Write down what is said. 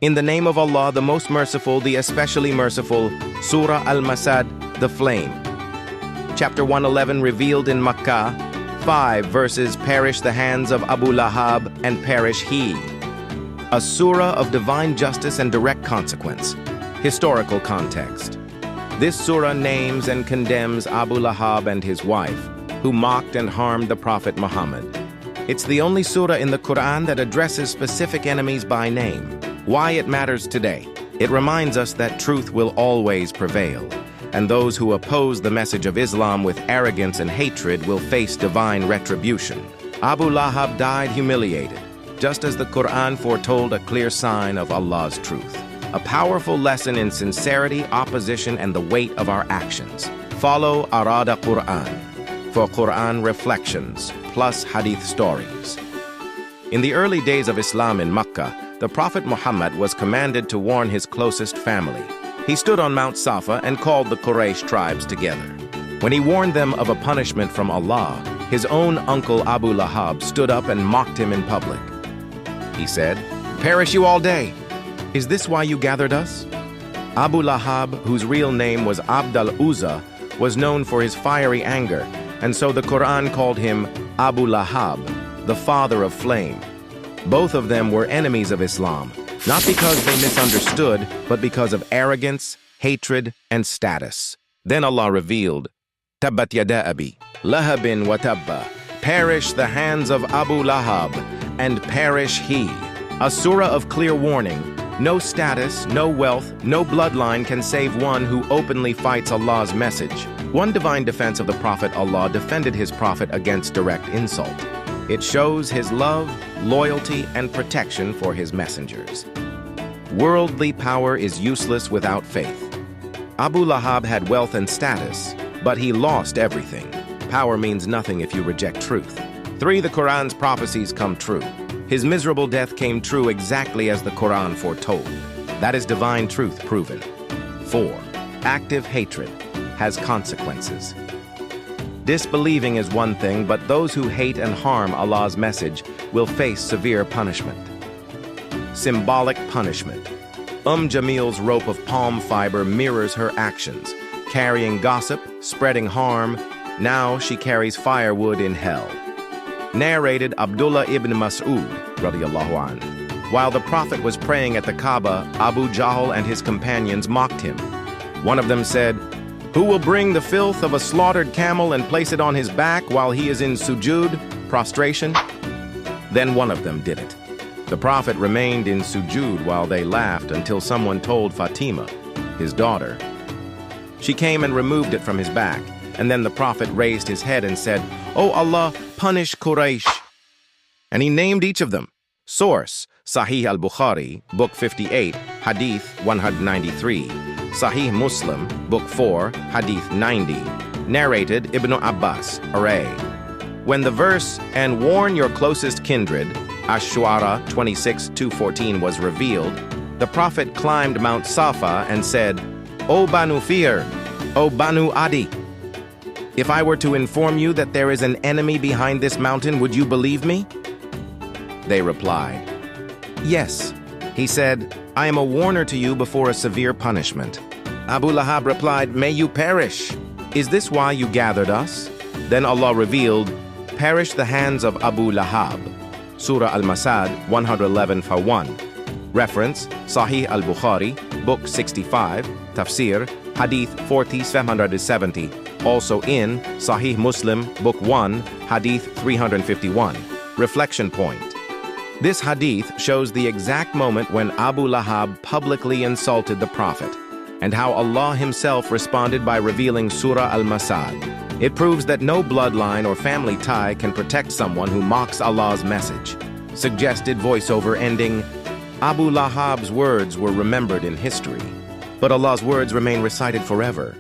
In the name of Allah, the most merciful, the especially merciful. Surah Al-Masad, the flame. Chapter 111, revealed in Makkah. 5 verses, perish the hands of Abu Lahab and perish he. A surah of divine justice and direct consequence. Historical context. This surah names and condemns Abu Lahab and his wife, who mocked and harmed the Prophet Muhammad. It's the only surah in the Qur'an that addresses specific enemies by name. Why it matters today? It reminds us that truth will always prevail, and those who oppose the message of Islam with arrogance and hatred will face divine retribution. Abu Lahab died humiliated, just as the Qur'an foretold a clear sign of Allah's truth. A powerful lesson in sincerity, opposition, and the weight of our actions. Follow Arada Qur'an for Qur'an reflections plus Hadith stories. In the early days of Islam in Makkah, the Prophet Muhammad was commanded to warn his closest family. He stood on Mount Safa and called the Quraysh tribes together. When he warned them of a punishment from Allah, his own uncle Abu Lahab stood up and mocked him in public. He said, "Perish you all day! Is this why you gathered us?" Abu Lahab, whose real name was Abd al-Uzza, was known for his fiery anger, and so the Qur'an called him Abu Lahab, the father of flame. Both of them were enemies of Islam, not because they misunderstood, but because of arrogance, hatred, and status. Then Allah revealed, "Tabbat yada Abi Lahabin wa tabba." Perish the hands of Abu Lahab, and perish he. A surah of clear warning. No status, no wealth, no bloodline can save one who openly fights Allah's message. One divine defense of the Prophet, Allah defended his prophet against direct insult. It shows his love, loyalty, and protection for his messengers. Worldly power is useless without faith. Abu Lahab had wealth and status, but he lost everything. Power means nothing if you reject truth. 3. The Qur'an's prophecies come true. His miserable death came true exactly as the Qur'an foretold. That is divine truth proven. 4. Active hatred has consequences. Disbelieving is one thing, but those who hate and harm Allah's message will face severe punishment. Symbolic punishment. Jamil's rope of palm fiber mirrors her actions, carrying gossip, spreading harm. Now she carries firewood in hell. Narrated Abdullah ibn Mas'ud, radiyallahu an. While the Prophet was praying at the Kaaba, Abu Jahl and his companions mocked him. One of them said, "Who will bring the filth of a slaughtered camel and place it on his back while he is in sujood, prostration?" Then one of them did it. The Prophet remained in sujood while they laughed until someone told Fatima, his daughter. She came and removed it from his back, and then the Prophet raised his head and said, "O Allah, punish Quraysh." And he named each of them. Source, Sahih al-Bukhari, Book 58, Hadith 193. Sahih Muslim, Book 4, Hadith 90. Narrated Ibn Abbas, Arada. When the verse, "And warn your closest kindred," Ash-Shu'ara 26:214 was revealed, the Prophet climbed Mount Safa and said, "O Banu Fir, O Banu Adi, if I were to inform you that there is an enemy behind this mountain, would you believe me?" They replied, "Yes." He said, "I am a warner to you before a severe punishment." Abu Lahab replied, "May you perish. Is this why you gathered us?" Then Allah revealed, "Perish the hands of Abu Lahab." Surah Al-Masad 111:1. Reference, Sahih al-Bukhari, Book 65, Tafsir, Hadith 4770. Also in Sahih Muslim, Book 1, Hadith 351. Reflection point. This hadith shows the exact moment when Abu Lahab publicly insulted the Prophet, and how Allah himself responded by revealing Surah Al-Masad. It proves that no bloodline or family tie can protect someone who mocks Allah's message. Suggested voiceover ending, Abu Lahab's words were remembered in history, but Allah's words remain recited forever.